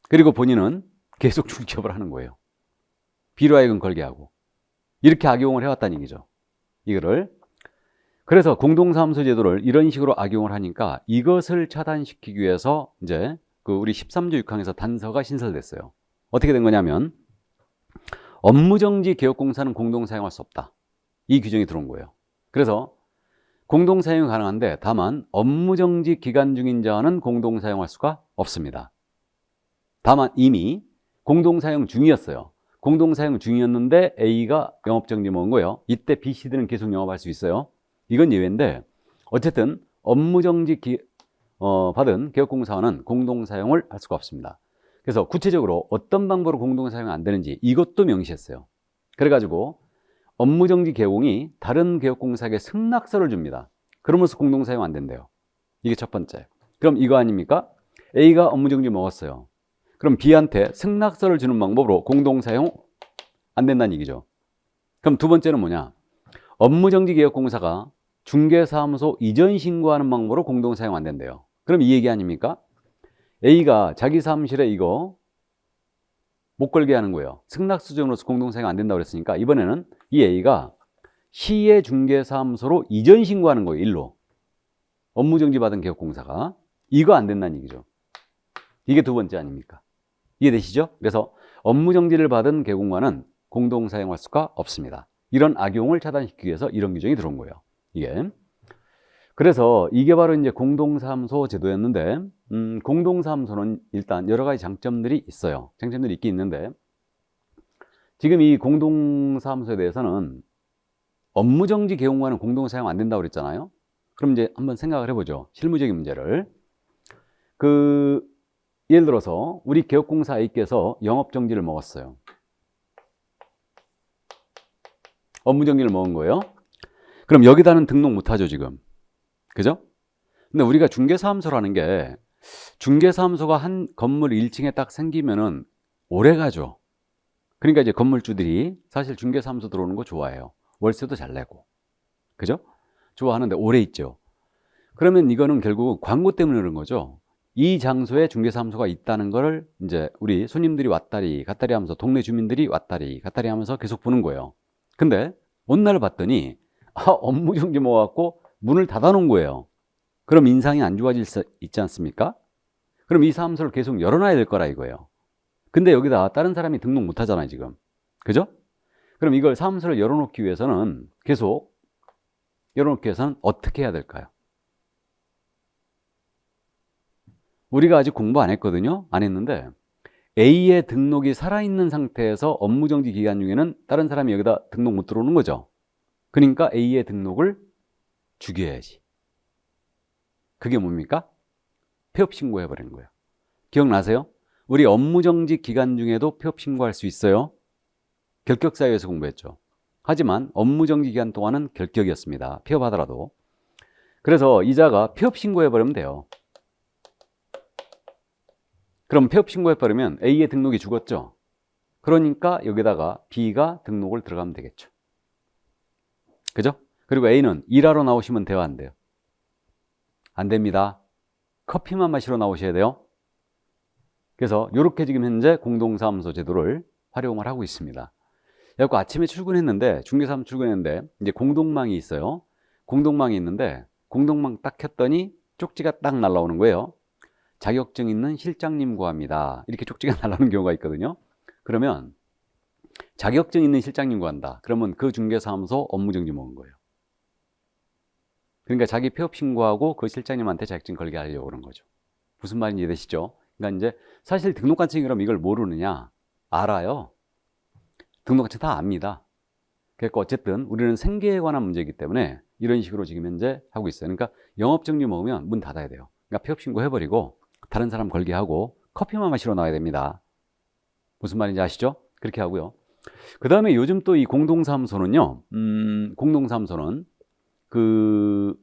그리고 본인은 계속 중개업을 하는 거예요. B로 하여금 걸게 하고. 이렇게 악용을 해왔다는 얘기죠. 이거를. 그래서 공동사무소 제도를 이런 식으로 악용을 하니까 이것을 차단시키기 위해서 이제 그 우리 13조 6항에서 단서가 신설됐어요. 어떻게 된 거냐면 업무정지 개업공사는 공동사용할 수 없다. 이 규정이 들어온 거예요. 그래서 공동사용이 가능한데 다만 업무정지 기간 중인 자는 공동사용할 수가 없습니다. 다만 이미 공동사용 중이었어요. 공동사용 중이었는데 A가 영업정지 먹은 거예요. 이때 B, C들은 계속 영업할 수 있어요. 이건 예외인데 어쨌든 업무정지 받은 개업공사는 공동사용을 할 수가 없습니다. 그래서 구체적으로 어떤 방법으로 공동사용이 안 되는지 이것도 명시했어요. 그래가지고 업무정지 개공이 다른 개업공사에게 승낙서를 줍니다. 그러면서 공동사용 안 된대요. 이게 첫 번째. 그럼 이거 아닙니까? A가 업무정지 먹었어요. 그럼 B한테 승낙서를 주는 방법으로 공동사용 안 된다는 얘기죠. 그럼 두 번째는 뭐냐? 업무정지 개업공사가 중개사무소 이전 신고하는 방법으로 공동사용 안 된대요. 그럼 이 얘기 아닙니까? A가 자기 사무실에 이거 못 걸게 하는 거예요. 승낙수준으로서 공동사용 안 된다고 그랬으니까 이번에는 이 A가 시의 중개사무소로 이전 신고하는 거예요. 일로. 업무정지 받은 개업공사가. 이거 안 된다는 얘기죠. 이게 두 번째 아닙니까? 이해되시죠? 그래서 업무정지를 받은 개공과는 공동사용할 수가 없습니다. 이런 악용을 차단시키기 위해서 이런 규정이 들어온 거예요. 이게. 그래서 이게 바로 이제 공동사무소 제도였는데, 공동사무소는 일단 여러 가지 장점들이 있어요. 장점들이 있긴 있는데, 지금 이 공동사무소에 대해서는 업무정지 개공과는 공동사용 안 된다고 그랬잖아요. 그럼 이제 한번 생각을 해보죠. 실무적인 문제를. 예를 들어서 우리 개업공사 A께서 영업정지를 먹었어요. 업무정지를 먹은 거예요. 그럼 여기다는 등록 못하죠, 지금. 그죠? 근데 우리가 중개사무소라는 게 중개사무소가 한 건물 1층에 딱 생기면은 오래 가죠. 그러니까 이제 건물주들이 사실 중개사무소 들어오는 거 좋아해요. 월세도 잘 내고. 그죠? 좋아하는데 오래 있죠. 그러면 이거는 결국 광고 때문에 그런 거죠. 이 장소에 중개사무소가 있다는 걸 이제 우리 손님들이 왔다리 갔다리 하면서 동네 주민들이 왔다리 갔다리 하면서 계속 보는 거예요. 근데 어느 날 봤더니 업무정지 먹어갖고 문을 닫아놓은 거예요. 그럼 인상이 안 좋아질 수 있지 않습니까? 그럼 이 사무소를 계속 열어놔야 될 거라 이거예요. 근데 여기다 다른 사람이 등록 못 하잖아요, 지금. 그죠? 그럼 이걸 사무소를 열어놓기 위해서는 계속 열어놓기 위해서는 어떻게 해야 될까요? 우리가 아직 공부 안 했거든요. 안 했는데 A의 등록이 살아있는 상태에서 업무정지 기간 중에는 다른 사람이 여기다 등록 못 들어오는 거죠. 그러니까 A의 등록을 죽여야지. 그게 뭡니까? 폐업신고해버리는 거예요. 기억나세요? 우리 업무정지 기간 중에도 폐업신고할 수 있어요. 결격사유에서 공부했죠. 하지만 업무정지 기간 동안은 결격이었습니다. 폐업하더라도. 그래서 이자가 폐업신고해버리면 돼요. 그럼 폐업신고해버리면 A의 등록이 죽었죠. 그러니까 여기다가 B가 등록을 들어가면 되겠죠. 그죠? 그리고 A는 일하러 나오시면 돼요, 안 돼요? 안 됩니다. 커피만 마시러 나오셔야 돼요. 그래서 이렇게 지금 현재 공동사무소 제도를 활용을 하고 있습니다. 그래서 아침에 출근했는데, 중개사무소 출근했는데 이제 공동망이 있어요. 공동망이 있는데 공동망 딱 켰더니 쪽지가 딱 날라오는 거예요. 자격증 있는 실장님 구합니다. 이렇게 쪽지가 날라오는 경우가 있거든요. 그러면 자격증 있는 실장님 구한다. 그러면 그 중개사무소 업무정지 먹은 거예요. 그러니까 자기 폐업 신고하고 그 실장님한테 자격증 걸게 하려고 그런 거죠. 무슨 말인지 이해되시죠? 그러니까 이제 사실 등록관청이 그럼 이걸 모르느냐? 알아요. 등록관청 다 압니다. 그러니까 어쨌든 우리는 생계에 관한 문제이기 때문에 이런 식으로 지금 현재 하고 있어요. 그러니까 영업정지 먹으면 문 닫아야 돼요. 그러니까 폐업 신고해버리고 다른 사람 걸게 하고 커피만 마시러 나와야 됩니다. 무슨 말인지 아시죠? 그렇게 하고요. 그 다음에 요즘 또 이 공동사무소는요, 공동사무소는 그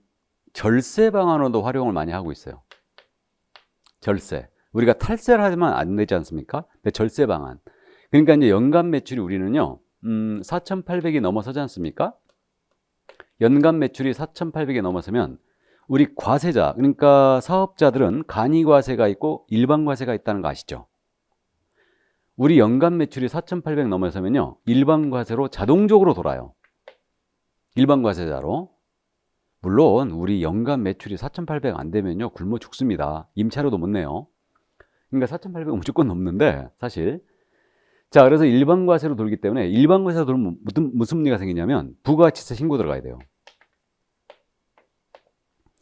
절세 방안으로도 활용을 많이 하고 있어요. 절세. 우리가 탈세를 하지만 안 되지 않습니까? 근데 절세 방안. 그러니까 이제 연간 매출이 우리는요, 4,800이 넘어서지 않습니까? 연간 매출이 4,800이 넘어서면 우리 과세자, 그러니까 사업자들은 간이과세가 있고 일반과세가 있다는 거 아시죠? 우리 연간 매출이 4,800 넘어서면요, 일반과세로 자동적으로 돌아요. 일반과세자로. 물론 우리 연간 매출이 4,800 안 되면요, 굶어 죽습니다. 임차료도 못 내요. 그러니까 4,800은 무조건 넘는데 사실. 자, 그래서 일반과세로 돌기 때문에 일반과세로 돌면 무슨 문제가 생기냐면 부가가치세 신고 들어가야 돼요.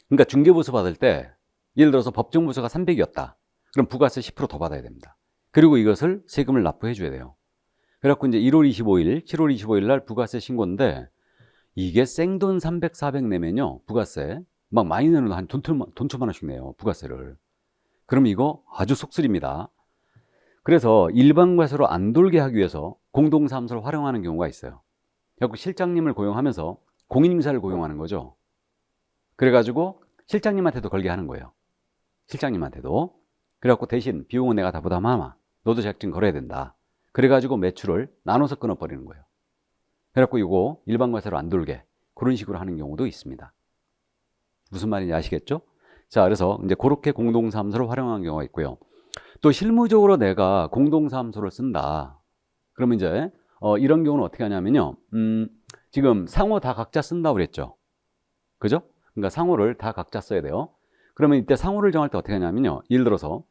그러니까 중개보수 받을 때 예를 들어서 법정보수가 300이었다. 그럼 부가세 10% 더 받아야 됩니다. 그리고 이것을 세금을 납부해 줘야 돼요. 그래갖고 이제 1월 25일, 7월 25일 날 부가세 신고인데 이게 생돈 300, 400 내면요, 부가세 막 많이 내는 한 돈 천만 원씩 내요, 부가세를. 그럼 이거 아주 속쓰립니다. 그래서 일반과세로 안 돌게 하기 위해서 공동사무소를 활용하는 경우가 있어요. 그래서 실장님을 고용하면서 공인인사를 고용하는 거죠. 그래가지고 실장님한테도 걸게 하는 거예요. 실장님한테도. 그래갖고 대신 비용은 내가 다 부담하마. 너도 자격증 걸어야 된다. 그래가지고 매출을 나눠서 끊어버리는 거예요. 그래갖고 이거 일반과세로 안 돌게 그런 식으로 하는 경우도 있습니다. 무슨 말인지 아시겠죠? 자, 그래서 이제 그렇게 공동사무소를 활용하는 경우가 있고요. 또 실무적으로 내가 공동사무소를 쓴다. 그러면 이제 이런 경우는 어떻게 하냐면요. 지금 상호 다 각자 쓴다고 그랬죠. 그죠? 그러니까 상호를 다 각자 써야 돼요. 그러면 이때 상호를 정할 때 어떻게 하냐면요. 예를 들어서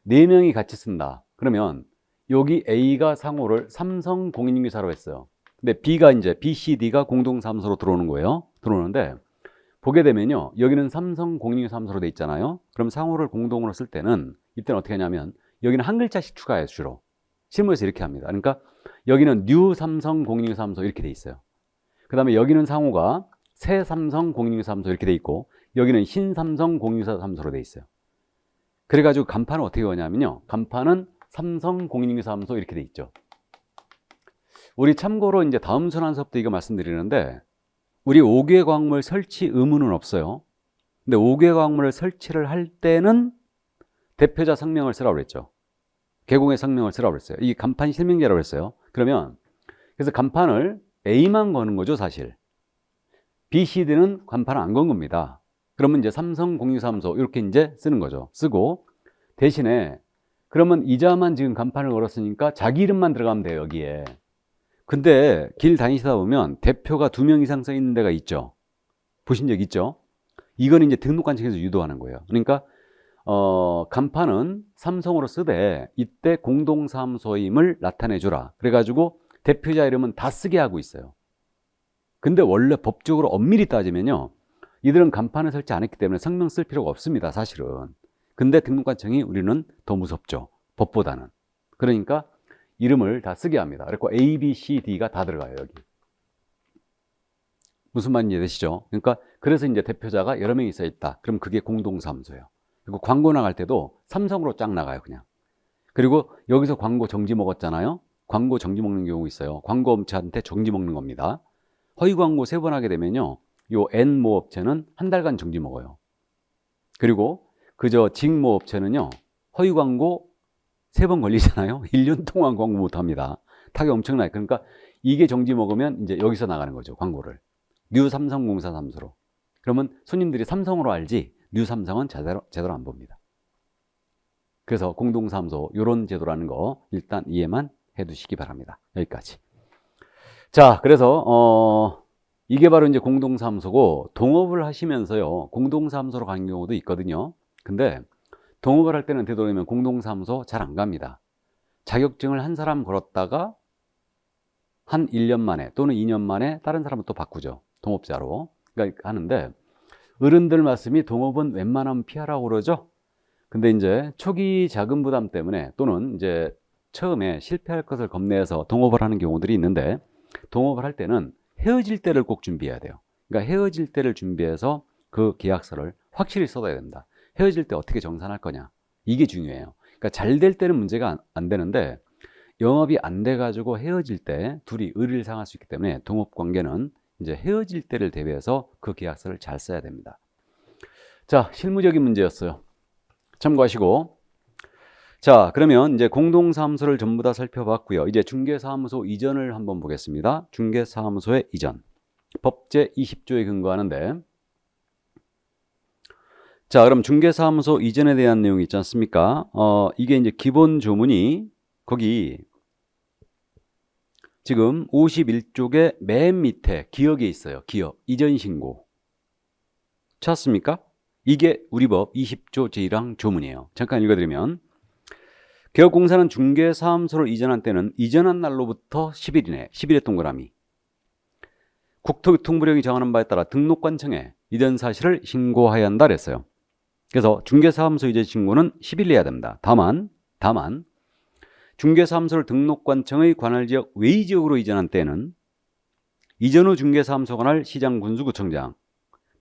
4명이 같이 쓴다. 그러면 여기 A가 상호를 삼성 공인인증사로 했어요. 근데 B가 이제 B, C, D가 공동사무소로 들어오는 거예요. 들어오는데 보게 되면요, 여기는 삼성 공인인증사무소로 돼 있잖아요. 그럼 상호를 공동으로 쓸 때는 이때는 어떻게 하냐면 여기는 한 글자씩 추가해요. 주로 실무에서 이렇게 합니다. 그러니까 여기는 뉴 삼성 공인인증사무소 이렇게 돼 있어요. 그 다음에 여기는 상호가 새 삼성 공인인증사무소 이렇게 돼 있고 여기는 신 삼성 공인인증사무소로 돼 있어요. 그래가지고 간판은 어떻게 하냐면요, 간판은 삼성 공인인증사무소 이렇게 돼 있죠. 우리 참고로 이제 다음 순환 수업 때 이거 말씀드리는데 우리 5개 광물 설치 의무는 없어요. 근데 5개 광물을 설치를 할 때는 대표자 성명을 쓰라고 그랬죠. 개공의 성명을 쓰라고 그랬어요. 이게 간판 실명제라고 했어요. 그러면 그래서 간판을 A만 거는 거죠, 사실. B, C, D는 간판을 안 건 겁니다. 그러면 이제 삼성 공인사무소 이렇게 이제 쓰는 거죠. 쓰고 대신에 그러면 이자만 지금 간판을 걸었으니까 자기 이름만 들어가면 돼요, 여기에. 근데 길 다니시다 보면 대표가 2명 이상 써 있는 데가 있죠. 보신 적 있죠? 이건 이제 등록관청에서 유도하는 거예요. 그러니까 간판은 삼성으로 쓰되 이때 공동사무소임을 나타내주라. 그래가지고 대표자 이름은 다 쓰게 하고 있어요. 근데 원래 법적으로 엄밀히 따지면요, 이들은 간판을 설치 안 했기 때문에 성명 쓸 필요가 없습니다, 사실은. 근데 등록관청이 우리는 더 무섭죠, 법보다는. 그러니까 이름을 다 쓰게 합니다. 그리고 A, B, C, D가 다 들어가요, 여기. 무슨 말인지 이해되시죠? 그러니까 그래서 이제 대표자가 여러 명이 써 있다. 그럼 그게 공동사무소예요. 그리고 광고 나갈 때도 삼성으로 쫙 나가요, 그냥. 그리고 여기서 광고 정지 먹었잖아요. 광고 정지 먹는 경우 있어요. 광고 업체한테 정지 먹는 겁니다. 허위 광고 3번 하게 되면요, 요 N모 업체는 한 달간 정지 먹어요. 그리고 그저 직모 업체는요, 허위 광고 3번 걸리잖아요. 1년 동안 광고 못 합니다. 타격 엄청나요. 그러니까 이게 정지 먹으면 이제 여기서 나가는 거죠, 광고를. 뉴 삼성공사 사무소로. 그러면 손님들이 삼성으로 알지 뉴 삼성은 제대로 안 봅니다. 그래서 공동사무소 이런 제도라는 거 일단 이해만 해두시기 바랍니다. 여기까지. 자, 그래서 이게 바로 이제 공동사무소고, 동업을 하시면서요 공동사무소로 가는 경우도 있거든요. 근데 동업을 할 때는 되도록이면 공동사무소 잘 안 갑니다. 자격증을 한 사람 걸었다가 한 1년 만에 또는 2년 만에 다른 사람을 또 바꾸죠, 동업자로. 그러니까 하는데 어른들 말씀이 동업은 웬만하면 피하라고 그러죠. 근데 이제 초기 자금 부담 때문에 또는 이제 처음에 실패할 것을 겁내서 동업을 하는 경우들이 있는데, 동업을 할 때는 헤어질 때를 꼭 준비해야 돼요. 그러니까 헤어질 때를 준비해서 그 계약서를 확실히 써야 됩니다. 헤어질 때 어떻게 정산할 거냐, 이게 중요해요. 그러니까 잘 될 때는 문제가 안 되는데 영업이 안 돼 가지고 헤어질 때 둘이 의리를 상할 수 있기 때문에 동업 관계는 이제 헤어질 때를 대비해서 그 계약서를 잘 써야 됩니다. 자, 실무적인 문제였어요. 참고하시고. 자, 그러면 이제 공동사무소를 전부 다 살펴봤고요. 이제 중개사무소 이전을 한번 보겠습니다. 중개사무소의 이전. 법제 20조에 근거하는데 자, 그럼 중개사무소 이전에 대한 내용이 있지 않습니까? 이게 이제 기본 조문이 거기 지금 51쪽의 맨 밑에 기역에 있어요. 기역, 이전 신고. 찾았습니까? 이게 우리 법 20조 제1항 조문이에요. 잠깐 읽어드리면 개업공사는 중개사무소를 이전한 때는 이전한 날로부터 10일 이내, 10일의 동그라미. 국토교통부령이 정하는 바에 따라 등록관청에 이전 사실을 신고해야 한다 그랬어요. 그래서 중개사무소 이전 신고는 10일 내야 됩니다. 다만 중개사무소를 등록관청의 관할지역 외지역으로 이전한 때는 이전 후 중개사무소 관할 시장 군수구청장,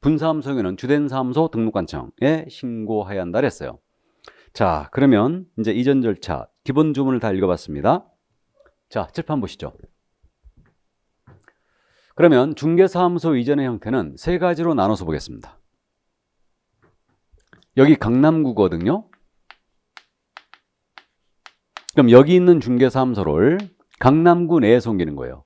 분사무소에는 주된 사무소 등록관청에 신고해야 한다 그랬어요. 자, 그러면 이제 이전 절차 기본 조문을 다 읽어봤습니다. 자, 칠판 보시죠. 그러면 중개사무소 이전의 형태는 세 가지로 나눠서 보겠습니다. 여기 강남구거든요. 그럼 여기 있는 중개사무소를 강남구 내에서 옮기는 거예요.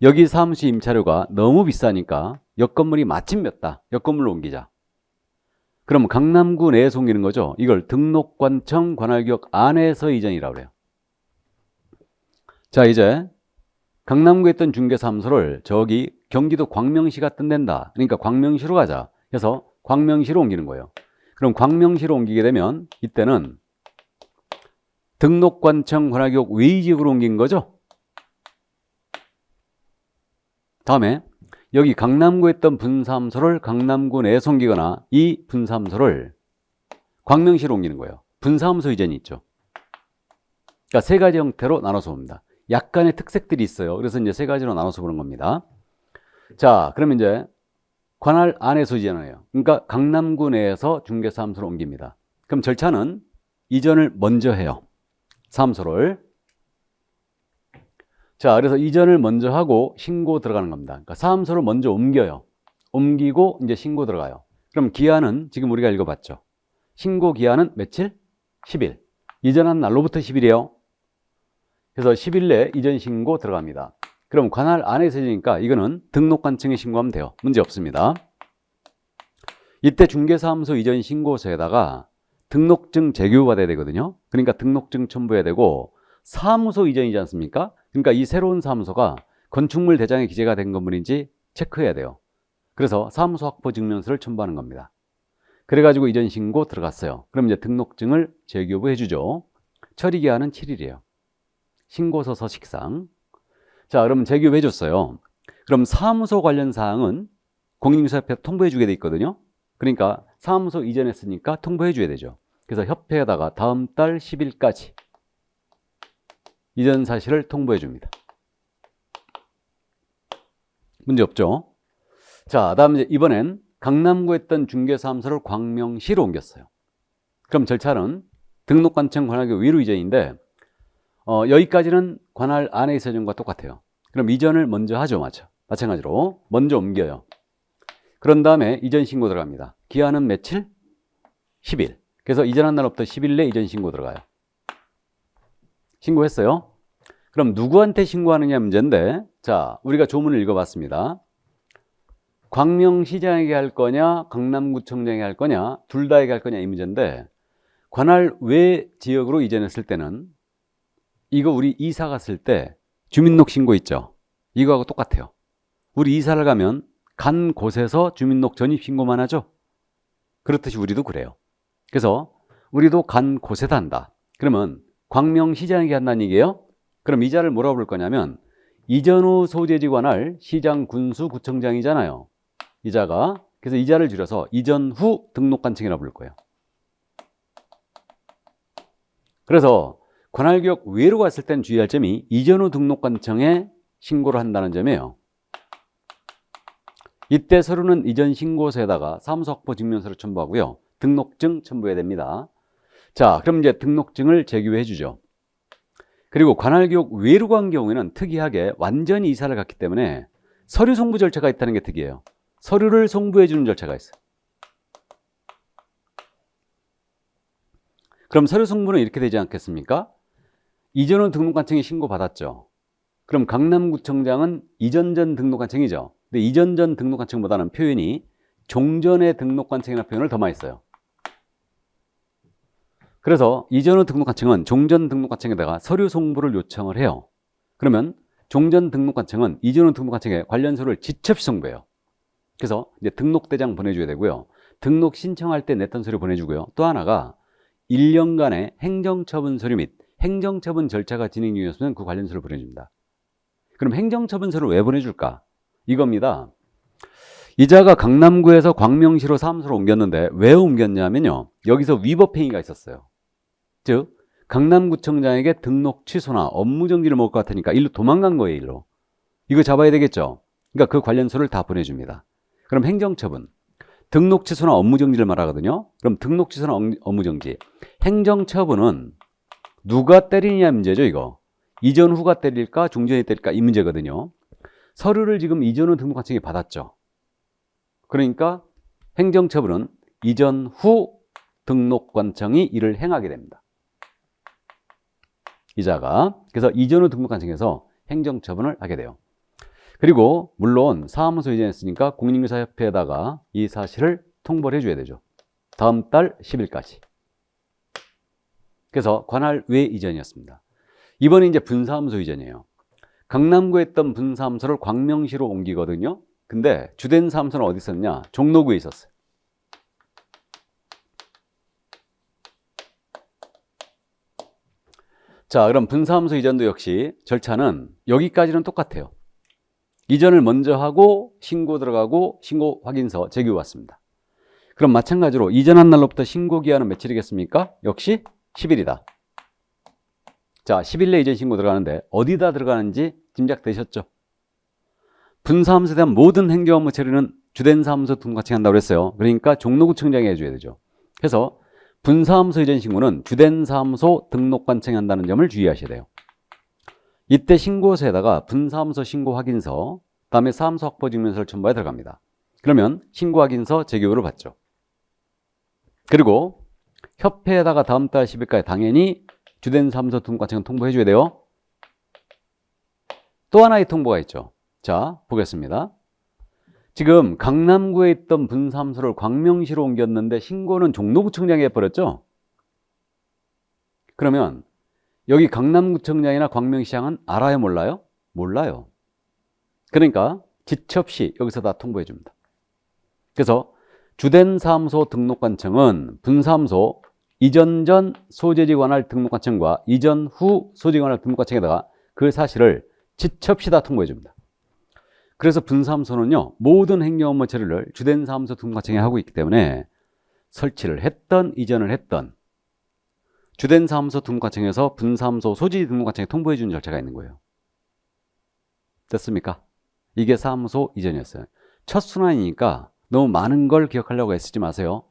여기 사무실 임차료가 너무 비싸니까 옆 건물이 마침 몇 옆 건물로 옮기자. 그럼 강남구 내에서 옮기는 거죠. 이걸 등록관청 관할구역 안에서 이전이라고 그래요. 자, 이제 강남구에 있던 중개사무소를 저기 경기도 광명시가 뜬댄다. 그러니까 광명시로 가자. 그래서 광명시로 옮기는 거예요. 그럼 광명시로 옮기게 되면 이때는 등록관청 관할구역 외지역으로 옮긴 거죠. 다음에 여기 강남구에 있던 분사무소를 강남구 내에 옮기거나 이 분사무소를 광명시로 옮기는 거예요. 분사무소 이전이 있죠. 그러니까 세 가지 형태로 나눠서 봅니다. 약간의 특색들이 있어요. 그래서 이제 세 가지로 나눠서 보는 겁니다. 자, 그러면 이제 관할 안에서 이전을 해요. 그러니까 강남구 내에서 중개사무소로 옮깁니다. 그럼 절차는 이전을 먼저 해요. 사무소를. 자, 그래서 이전을 먼저 하고 신고 들어가는 겁니다. 그러니까 사무소를 먼저 옮겨요. 옮기고 이제 신고 들어가요. 그럼 기한은 지금 우리가 읽어봤죠. 신고 기한은 며칠? 10일. 이전한 날로부터 10일이에요. 그래서 10일 내에 이전 신고 들어갑니다. 그럼 관할 안에서 이니까 이거는 등록관청에 신고하면 돼요. 문제 없습니다. 이때 중개사무소 이전 신고서에다가 등록증 제기받아야 되거든요. 그러니까 등록증 첨부해야 되고 사무소 이전이지 않습니까? 그러니까 이 새로운 사무소가 건축물 대장에 기재가 된 건물인지 체크해야 돼요. 그래서 사무소 확보 증명서를 첨부하는 겁니다. 그래가지고 이전 신고 들어갔어요. 그럼 이제 등록증을 재교부해 주죠. 처리 기한은 7일이에요. 신고서 서식상. 자, 그러면 재교부해 줬어요. 그럼 사무소 관련 사항은 공인중개사협회에 통보해 주게 돼 있거든요. 그러니까 사무소 이전했으니까 통보해 줘야 되죠. 그래서 협회에다가 다음 달 10일까지 이전 사실을 통보해 줍니다. 문제 없죠? 자, 다음 이제 이번엔 강남구에 있던 중개사무소를 광명시로 옮겼어요. 그럼 절차는 등록관청 관할구역 위로 이전인데 여기까지는 관할 안에 있어야 되는 것과 똑같아요. 그럼 이전을 먼저 하죠. 마찬가지로 먼저 옮겨요. 그런 다음에 이전 신고 들어갑니다. 기한은 며칠? 10일. 그래서 이전한 날부터 10일 내 이전 신고 들어가요. 신고했어요. 그럼 누구한테 신고하느냐 문제인데, 자, 우리가 조문을 읽어봤습니다. 광명시장에게 할 거냐, 강남구청장에게 할 거냐, 둘 다에게 할 거냐 이 문제인데, 관할 외 지역으로 이전했을 때는 이거 우리 이사 갔을 때 주민등록 신고 있죠. 이거하고 똑같아요. 우리 이사를 가면 간 곳에서 주민등록 전입 신고만 하죠. 그렇듯이 우리도 그래요. 그래서 우리도 간 곳에다 한다. 그러면 광명시장에게 한다는 얘기예요. 그럼 이자를 뭐라고 부를 거냐면 이전 후 소재지 관할 시장 군수 구청장이잖아요. 이자가. 그래서 이자를 줄여서 이전 후 등록관청이라고 부를 거예요. 그래서 관할구역 외로 갔을 땐 주의할 점이 이전 후 등록관청에 신고를 한다는 점이에요. 이때 서류는 이전 신고서에다가 사무소 확보 증명서를 첨부하고요. 등록증 첨부해야 됩니다. 자, 그럼 이제 등록증을 제기해 주죠. 그리고 관할구역 외로 간 경우에는 특이하게 완전히 이사를 갔기 때문에 서류 송부 절차가 있다는 게 특이해요. 서류를 송부해 주는 절차가 있어요. 그럼 서류 송부는 이렇게 되지 않겠습니까? 이전 후 등록관청에 신고받았죠. 그럼 강남구청장은 이전 전 등록관청이죠. 근데 이전 전 등록관청보다는 표현이 종전의 등록관청이라는 표현을 더 많이 써요. 그래서 이전 후 등록관청은 종전 등록관청에다가 서류 송부를 요청을 해요. 그러면 종전 등록관청은 이전 후 등록관청에 관련 서류를 지첩시 송부해요. 그래서 이제 등록대장 보내줘야 되고요. 등록 신청할 때 냈던 서류 보내주고요. 또 하나가 1년간의 행정처분 서류 및 행정처분 절차가 진행 중이었으면 그 관련 서류를 보내줍니다. 그럼 행정처분 서류를 왜 보내줄까? 이겁니다. 이자가 강남구에서 광명시로 사무소로 옮겼는데 왜 옮겼냐면요. 여기서 위법행위가 있었어요. 즉 강남구청장에게 등록 취소나 업무 정지를 먹을 것 같으니까 일로 도망간 거예요. 일로. 이거 잡아야 되겠죠. 그러니까 그 관련 서류를 다 보내줍니다. 그럼 행정처분, 등록 취소나 업무 정지를 말하거든요. 그럼 등록 취소나 업무 정지, 행정처분은 누가 때리느냐 문제죠. 이거 이전 후가 때릴까 종전이 때릴까 이 문제거든요. 서류를 지금 이전 후 등록관청이 받았죠. 그러니까 행정처분은 이전 후 등록관청이 이를 행하게 됩니다. 이자가. 그래서 이전 후 등록관청에서 행정처분을 하게 돼요. 그리고 물론 사무소 이전했으니까 공인중개사협회에다가 이 사실을 통보를 해줘야 되죠. 다음 달 10일까지. 그래서 관할 외 이전이었습니다. 이번에 이제 분사무소 이전이에요. 강남구에 있던 분사무소를 광명시로 옮기거든요. 근데 주된 사무소는 어디 있었냐? 종로구에 있었어요. 자, 그럼 분사무소 이전도 역시 절차는 여기까지는 똑같아요. 이전을 먼저 하고 신고 들어가고 신고 확인서 제기해 왔습니다. 그럼 마찬가지로 이전한 날로부터 신고 기한은 며칠이겠습니까? 역시 10일이다. 자, 10일 내 이전 신고 들어가는데 어디다 들어가는지 짐작되셨죠? 분사무소에 대한 모든 행정 업무 처리는 주된 사무소 등록관청이 한다고 그랬어요. 그러니까 종로구청장이 해줘야 되죠. 그래서 분사무소 이전 신고는 주된 사무소 등록관청이 한다는 점을 주의하셔야 돼요. 이때 신고서에다가 분사무소 신고 확인서, 다음에 사무소 확보 증명서를 첨부해 들어갑니다. 그러면 신고 확인서 제기호를 받죠. 그리고 협회에다가 다음 달 10일까지 당연히 주된 사무소 등록관청은 통보해 줘야 돼요. 또 하나의 통보가 있죠. 자, 보겠습니다. 지금 강남구에 있던 분사무소를 광명시로 옮겼는데 신고는 종로구청장이 해버렸죠. 그러면 여기 강남구청장이나 광명시장은 알아요, 몰라요? 몰라요. 그러니까 지첩시 여기서 다 통보해 줍니다. 그래서 주된 사무소 등록관청은 분사무소 이전 전 소재지 관할 등록관청과 이전 후 소재지 관할 등록관청에다가 그 사실을 지첩시 다 통보해 줍니다. 그래서 분사무소는요, 모든 행정 업무 처리를 주된 사무소 등록관청이 하고 있기 때문에 설치를 했던 이전을 했던 주된 사무소 등록관청에서 분사무소 소재지 등록관청에 통보해 주는 절차가 있는 거예요. 됐습니까? 이게 사무소 이전이었어요. 첫 순환이니까 너무 많은 걸 기억하려고 애쓰지 마세요.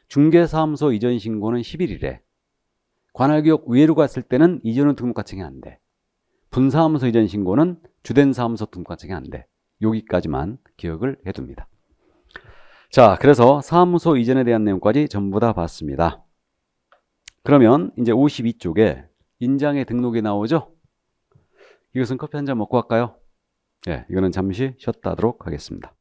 중개사무소 이전 신고는 11일에 관할구역 외로 갔을 때는 이전 후 등록관청이 안 돼. 분사무소 이전 신고는 주된 사무소 등록관청이 안 돼. 여기까지만 기억을 해둡니다. 자, 그래서 사무소 이전에 대한 내용까지 전부 다 봤습니다. 그러면 이제 52쪽에 인장의 등록이 나오죠? 이것은 커피 한 잔 먹고 할까요? 네, 이거는 잠시 쉬었다 하도록 하겠습니다.